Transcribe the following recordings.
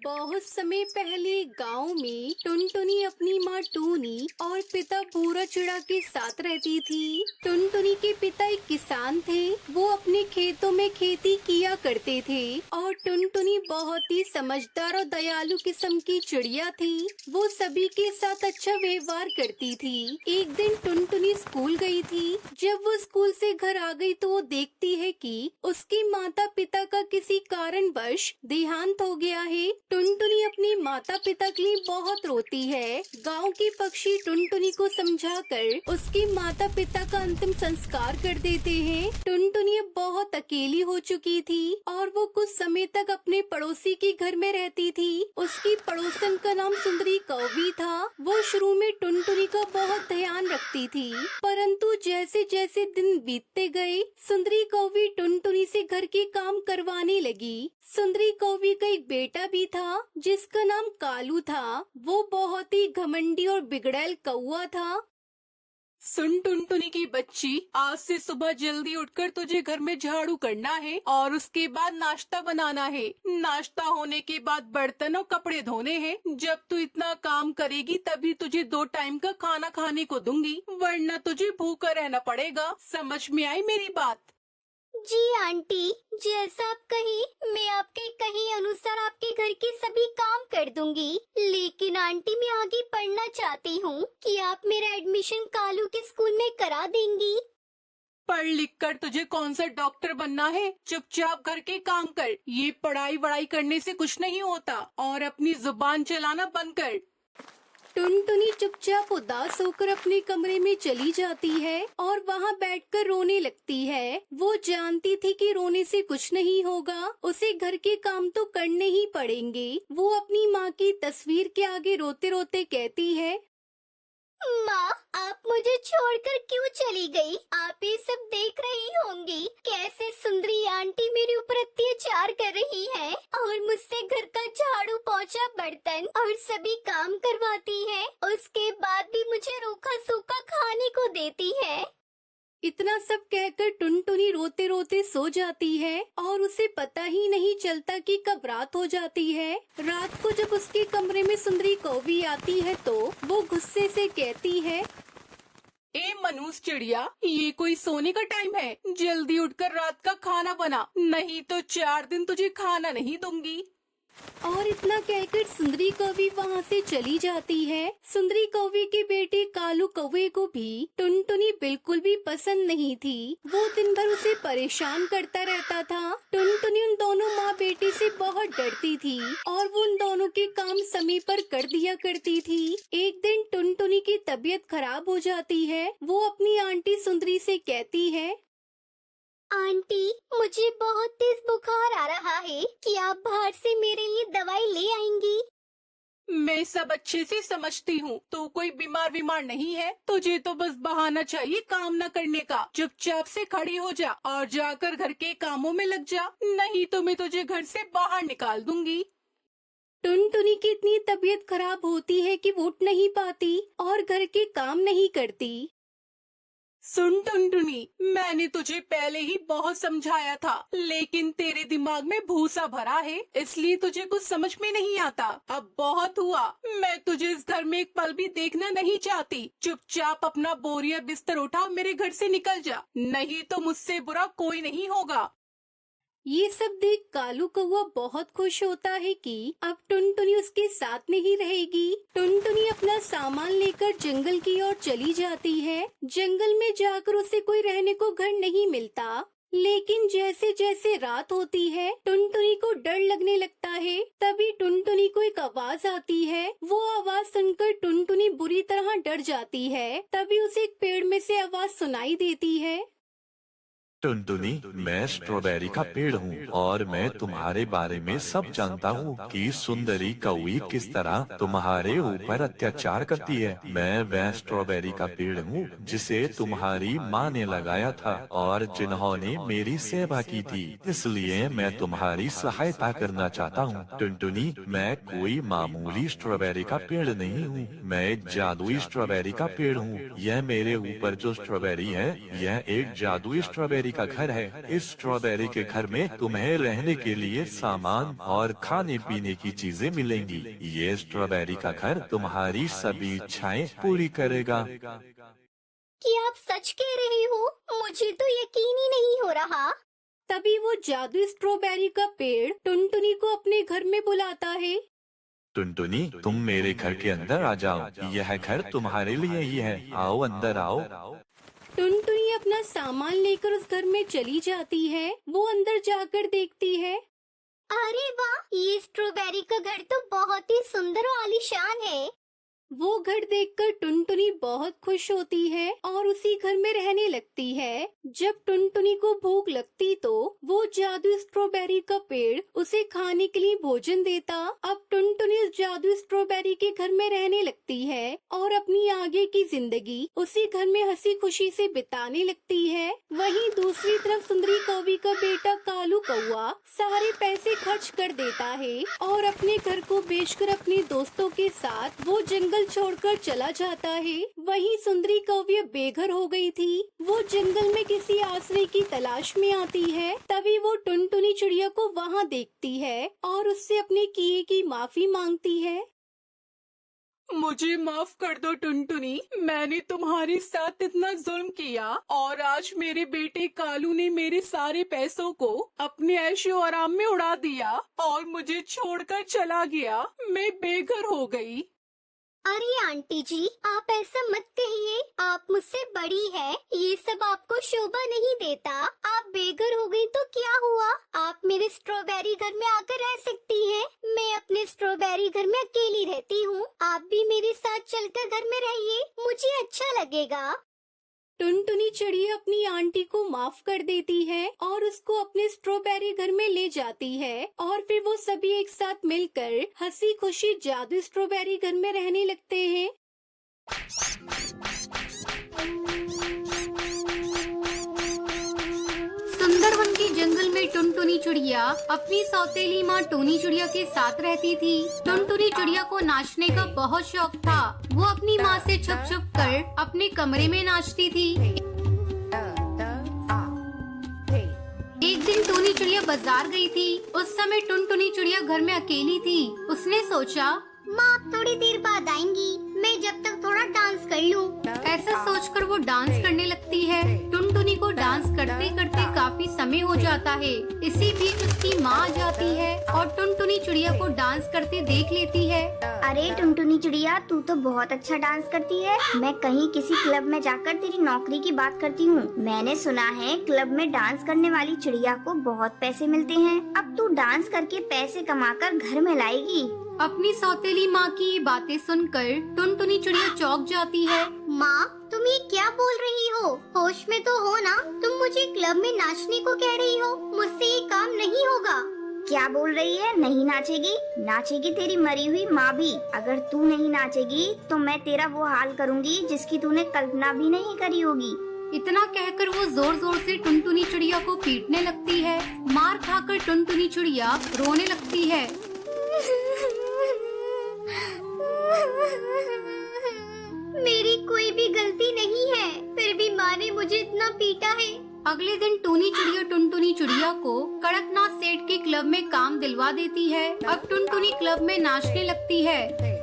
बहुत समय पहले गांव में टुनटुनी अपनी माँ टूनी और पिता भूरा चिड़ा के साथ रहती थी। टुनटुनी के पिता एक किसान थे। वो अपने खेतों में खेती किया करते थे और टुनटुनी बहुत ही समझदार और दयालु किस्म की चिड़िया थी। वो सभी के साथ अच्छा व्यवहार करती थी। एक दिन टुनटुनी स्कूल गई थी। जब वो स्कूल से घर आ गई तो वो देखती है कि उसके माता पिता का किसी कारणवश देहांत हो गया है। टुनटुनी अपने माता पिता के लिए बहुत रोती है। गांव के पक्षी टुनटुनी को समझाकर उसके माता पिता का अंतिम संस्कार कर देते हैं। टुनटुनी अब बहुत अकेली हो चुकी थी और वो कुछ समय तक अपने पड़ोसी के घर में रहती थी। उसकी पड़ोसन का नाम सुंदरी कौवी था। वो शुरू में टुनटुनी का बहुत ध्यान रखती थी, परंतु जैसे जैसे दिन बीतते गए सुंदरी कौवी टुनटुनी से घर के काम करवाने लगी। सुंदरी कौवी का एक बेटा भी था जिसका नाम कालू था। वो बहुत ही घमंडी और बिगड़ैल कौवा था। सुन टुनटुनी की बच्ची, आज से सुबह जल्दी उठकर तुझे घर में झाड़ू करना है और उसके बाद नाश्ता बनाना है। नाश्ता होने के बाद बर्तन और कपड़े धोने हैं। जब तू इतना काम करेगी तभी तुझे 2 टाइम का खाना खाने को दूंगी, वरना तुझे भूखा रहना पड़ेगा। समझ में आई मेरी बात? जी आंटी, जैसा आप कही मैं आपके कही अनुसार आपके घर के सभी काम कर दूंगी। लेकिन आंटी मैं आगे पढ़ना चाहती हूँ कि आप मेरा एडमिशन कालू के स्कूल में करा देंगी। पढ़ लिख कर तुझे कौन सा डॉक्टर बनना है? चुपचाप घर के काम कर। ये पढ़ाई वढ़ाई करने से कुछ नहीं होता और अपनी जुबान चलाना बंद कर। टुनटुनी चुपचाप उदास होकर अपने कमरे में चली जाती है और वहाँ बैठकर रोने लगती है। वो जानती थी कि रोने से कुछ नहीं होगा, उसे घर के काम तो करने ही पड़ेंगे। वो अपनी माँ की तस्वीर के आगे रोते रोते कहती है, माँ, आप मुझे छोड़कर क्यों चली गई? आप ये सब देख रही होंगी कैसे सुंदरी आंटी मेरे ऊपर अत्याचार कर रही है और मुझसे घर का झाड़ू पोछा बर्तन और सभी काम करवाती है। उसके बाद भी मुझे रूखा सूखा खाने को देती है। इतना सब कहकर टुनटुनी रोते रोते सो जाती है और उसे पता ही नहीं चलता कि कब रात हो जाती है। रात को जब उसके कमरे में सुंदरी कौवी आती है तो वो गुस्से से कहती है, ए मनुष्य चिड़िया, ये कोई सोने का टाइम है? जल्दी उठकर रात का खाना बना, नहीं तो 4 दिन तुझे खाना नहीं दूंगी। और इतना कहकर सुंदरी कौवी वहाँ से चली जाती है। सुंदरी कौवी के बेटे कालू कौवे को भी टुनटुनी बिल्कुल भी पसंद नहीं थी। वो दिन भर उसे परेशान करता रहता था। टुनटुनी उन दोनों माँ बेटे से बहुत डरती थी और वो उन दोनों के काम समय पर कर दिया करती थी। एक दिन टुनटुनी की तबीयत खराब हो जाती है। वो अपनी आंटी सुंदरी से कहती है, आंटी, मुझे बहुत तेज बुखार आ रहा है कि आप बाहर से मेरे लिए दवाई ले आएंगी? मैं सब अच्छे से समझती हूँ, तो कोई बीमार नहीं है। तुझे तो बस बहाना चाहिए काम न करने का। चुपचाप से खड़ी हो जा और जाकर घर के कामों में लग जा, नहीं तो मैं तुझे घर से बाहर निकाल दूंगी। टुनटुनी की इतनी तबीयत खराब होती है कि वो उठ नहीं पाती और घर के काम नहीं करती। सुन टुनटुनी, मैंने तुझे पहले ही बहुत समझाया था, लेकिन तेरे दिमाग में भूसा भरा है, इसलिए तुझे कुछ समझ में नहीं आता। अब बहुत हुआ, मैं तुझे इस घर में एक पल भी देखना नहीं चाहती। चुपचाप अपना बोरिया बिस्तर उठा और मेरे घर से निकल जा, नहीं तो मुझसे बुरा कोई नहीं होगा। ये सब देख कालू कौवा बहुत खुश होता है कि अब टुनटुनी उसके साथ में ही रहेगी। टुनटुनी अपना सामान लेकर जंगल की ओर चली जाती है। जंगल में जाकर उसे कोई रहने को घर नहीं मिलता, लेकिन जैसे जैसे रात होती है टुनटुनी को डर लगने लगता है। तभी टुनटुनी को एक आवाज आती है। वो आवाज सुनकर टुनटुनी बुरी तरह डर जाती है। तभी उसे एक पेड़ में से आवाज सुनाई देती है, टुनटुनी, मैं स्ट्रॉबेरी का पेड़ हूँ और मैं तुम्हारे बारे में सब जानता हूँ कि सुंदरी कौवी किस तरह तुम्हारे ऊपर अत्याचार करती है। मैं वह स्ट्रॉबेरी का पेड़ हूँ जिसे तुम्हारी माँ ने लगाया था और जिन्होंने मेरी सेवा की थी, इसलिए मैं तुम्हारी सहायता करना चाहता हूँ। टुनटुनी, मैं कोई मामूली स्ट्रॉबेरी का पेड़ नहीं हूँ, मैं जादुई स्ट्रॉबेरी का पेड़ हूँ। यह मेरे ऊपर जो स्ट्रॉबेरी है, यह एक जादुई स्ट्रॉबेरी स्ट्रॉबेरी का घर है। इस स्ट्रॉबेरी के घर में तुम्हें रहने के लिए सामान और खाने पीने की चीजें मिलेंगी। ये स्ट्रॉबेरी का घर तुम्हारी सभी इच्छाएं पूरी करेगा। क्या आप सच कह रहे हो? मुझे तो यकीन ही नहीं हो रहा। तभी वो जादुई स्ट्रॉबेरी का पेड़ टुनटुनी को अपने घर में बुलाता है। टुनटुनी, तुम मेरे घर के अंदर आ जाओ। यह घर तुम्हारे लिए ही है। आओ, अंदर आओ। टुनटुनी अपना सामान लेकर उस घर में चली जाती है। वो अंदर जाकर देखती है। अरे वाह, ये स्ट्रॉबेरी का घर तो बहुत ही सुंदर और आलीशान है। वो घर देखकर टुनटुनी बहुत खुश होती है और उसी घर में रहने लगती है। जब टुनटुनी को भूख लगती तो वो जादुई स्ट्रॉबेरी का पेड़ उसे खाने के लिए भोजन देता। अब टुनटुनी उस जादुई स्ट्रॉबेरी के घर में रहने लगती है और अपनी आगे की जिंदगी उसी घर में हंसी खुशी से बिताने लगती है। वहीं दूसरी तरफ सुंदरी कौवी का बेटा कालू कौवा सारे पैसे खर्च कर देता है और अपने घर को बेचकर अपने दोस्तों के साथ वो जंगल छोड़कर चला जाता है। वहीं सुंदरी कौवी बेघर हो गई थी। वो जंगल में किसी आश्रय की तलाश में आती है। तभी वो टुनटुनी चिड़िया को वहाँ देखती है और उससे अपने किए की माफी मांगती है। मुझे माफ कर दो टुनटुनी, मैंने तुम्हारे साथ इतना जुल्म किया और आज मेरे बेटे कालू ने मेरे सारे पैसों को अपने ऐशो आराम में उड़ा दिया और मुझे छोड़कर चला गया। मैं बेघर हो गई। अरे आंटी जी, आप ऐसा मत कहिए। आप मुझसे बड़ी है, ये सब आपको शोभा नहीं देता। आप बेघर हो गई तो क्या हुआ? आप मेरे स्ट्रॉबेरी घर में आकर रह सकती हैं। मैं अपने स्ट्रॉबेरी घर में अकेली रहती हूँ। आप भी मेरे साथ चलकर घर में रहिए, मुझे अच्छा लगेगा। टुनटुनी चिड़िया अपनी आंटी को माफ कर देती है और उसको अपने स्ट्रॉबेरी घर में ले जाती है और फिर वो सभी एक साथ मिलकर हंसी खुशी जादुई स्ट्रॉबेरी घर में रहने लगते हैं। सुंदरवन के जंगल में टुनटुनी चिड़िया अपनी सौतेली माँ टूनी चिड़िया के साथ रहती थी। टुनटुनी चिड़िया को नाचने का बहुत शौक था। वो अपनी माँ से छुप छुप कर अपने कमरे में नाचती थी। एक दिन टूनी चिड़िया बाजार गई थी। उस समय टुनटुनी चिड़िया घर में अकेली थी। उसने सोचा, माँ आप थोड़ी देर बाद आएंगी, मैं जब तक थोड़ा डांस कर लूँ। ऐसा सोचकर वो डांस करने लगती है। टुनटुनी को डांस करते करते काफी समय हो जाता है। इसी बीच उसकी माँ आ जाती है और टुनटुनी चिड़िया को डांस करते देख लेती है। अरे टुनटुनी चिड़िया, तू तो बहुत अच्छा डांस करती है। मैं कहीं किसी क्लब में जाकर तेरी नौकरी की बात करती हूँ। मैंने सुना है क्लब में डांस करने वाली चिड़िया को बहुत पैसे मिलते हैं। अब तू डांस करके पैसे कमाकर घर में लाएगी। अपनी सौतेली माँ की ये बातें सुनकर टुनटुनी चिड़िया चौंक जाती है। माँ, तुम ये क्या बोल रही हो? होश में तो हो ना? तुम मुझे क्लब में नाचने को कह रही हो? मुझसे ये काम नहीं होगा। क्या बोल रही है? नहीं नाचेगी? नाचेगी तेरी मरी हुई माँ भी। अगर तू नहीं नाचेगी तो मैं तेरा वो हाल करूँगी जिसकी तूने कल्पना भी नहीं करी होगी। इतना कहकर वो जोर जोर से टुनटुनी चिड़िया को पीटने लगती है। मार खाकर टुनटुनी चिड़िया रोने लगती है। मेरी कोई भी गलती नहीं है, फिर भी माँ ने मुझे इतना पीटा है। अगले दिन टूनी चिड़िया टुनटुनी चिड़िया को कड़कनाथ सेठ के क्लब में काम दिलवा देती है। अब टुनटुनी क्लब में नाचने लगती है।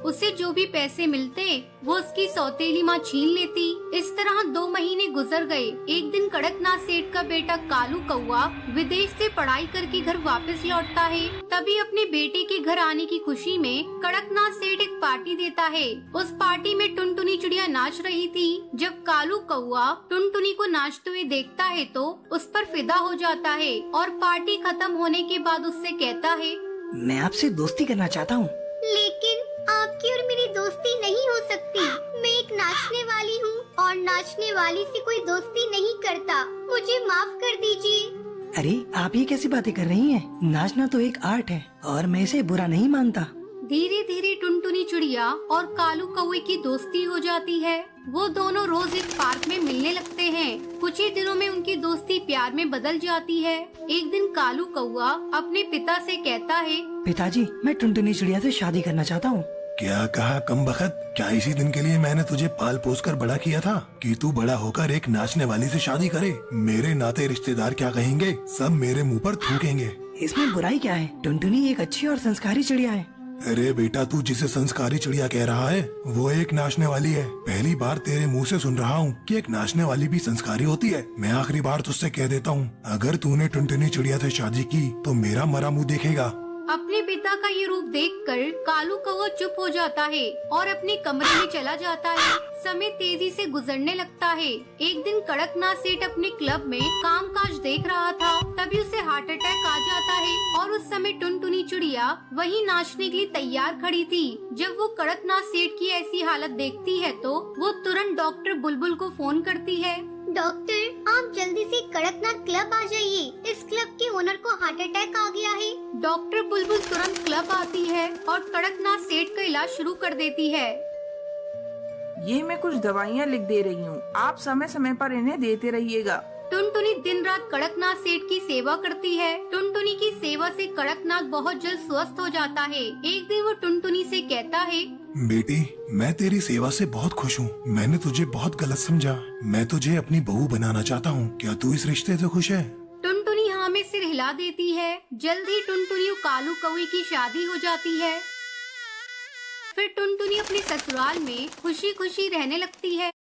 उसे जो भी पैसे मिलते वो उसकी सौतेली माँ छीन लेती। इस तरह 2 महीने गुजर गए। एक दिन कड़कनाथ सेठ का बेटा कालू कौवा विदेश से पढ़ाई करके घर वापस लौटता है। तभी अपने बेटे के घर आने की खुशी में कड़कनाथ सेठ एक पार्टी देता है। उस पार्टी में टुनटुनी चिड़िया नाच रही थी। जब कालू कौवा टुनटुनी को नाचते हुए देखता है तो उस पर फिदा हो जाता है और पार्टी खत्म होने के बाद उससे कहता है, मैं आपसे दोस्ती करना चाहता हूँ। लेकिन आपकी और मेरी दोस्ती नहीं हो सकती। मैं एक नाचने वाली हूँ और नाचने वाली से कोई दोस्ती नहीं करता। मुझे माफ कर दीजिए। अरे आप ये कैसी बातें कर रही हैं? नाचना तो एक आर्ट है और मैं इसे बुरा नहीं मानता। धीरे धीरे टुनटुनी चिड़िया और कालू कौवे की दोस्ती हो जाती है। वो दोनों रोज एक पार्क में मिलने लगते हैं। कुछ ही दिनों में उनकी दोस्ती प्यार में बदल जाती है। एक दिन कालू कौवा अपने पिता से कहता है, पिताजी, मैं टुनटुनी चिड़िया से शादी करना चाहता हूँ। क्या कहा कमबख्त? क्या इसी दिन के लिए मैंने तुझे पाल पोस कर बड़ा किया था कि तू बड़ा होकर एक नाचने वाली से शादी करे? मेरे नाते रिश्तेदार क्या कहेंगे? सब मेरे मुंह पर थूकेंगे। इसमें बुराई क्या है? टुनटुनी एक अच्छी और संस्कारी चिड़िया है। अरे बेटा, तू जिसे संस्कारी चिड़िया कह रहा है वो एक नाचने वाली है। पहली बार तेरे मुंह से सुन रहा हूँ कि एक नाचने वाली भी संस्कारी होती है। मैं आखिरी बार तुझसे कह देता हूँ, अगर तूने टुनटुनी चिड़िया से शादी की तो मेरा मरा मुंह देखेगा। अपने पिता का ये रूप देखकर कालू कौवा चुप हो जाता है और अपने कमरे में चला जाता है। समय तेजी से गुजरने लगता है। एक दिन कड़कनाथ सेठ अपने क्लब में कामकाज देख रहा था, तभी उसे हार्ट अटैक आ जाता है और उस समय टुनटुनी चिड़िया वहीं नाचने के लिए तैयार खड़ी थी। जब वो कड़कनाथ सेठ की ऐसी हालत देखती है तो वो तुरंत डॉक्टर बुलबुल को फोन करती है। डॉक्टर, आप जल्दी से कड़कनाथ क्लब आ जाइए। इस क्लब के ओनर को हार्ट अटैक आ गया है। डॉक्टर बुलबुल तुरंत क्लब आती है और कड़कनाथ सेठ का इलाज शुरू कर देती है। ये मैं कुछ दवाइयाँ लिख दे रही हूँ, आप समय समय पर इन्हें देते रहिएगा। टुनटुनी दिन रात कड़कनाथ सेठ की सेवा करती है। टुनटुनी की सेवा से कड़कनाथ बहुत जल्द स्वस्थ हो जाता है। एक दिन वो टुनटुनी से कहता है, बेटी, मैं तेरी सेवा से बहुत खुश हूँ। मैंने तुझे बहुत गलत समझा। मैं तुझे अपनी बहू बनाना चाहता हूँ। क्या तू इस रिश्ते से खुश है? टुनटुनी हाँ में सिर हिला देती है। जल्द ही टुनटुनी और कालू कौवे की शादी हो जाती है। फिर टुनटुनी अपने ससुराल में खुशी खुशी रहने लगती है।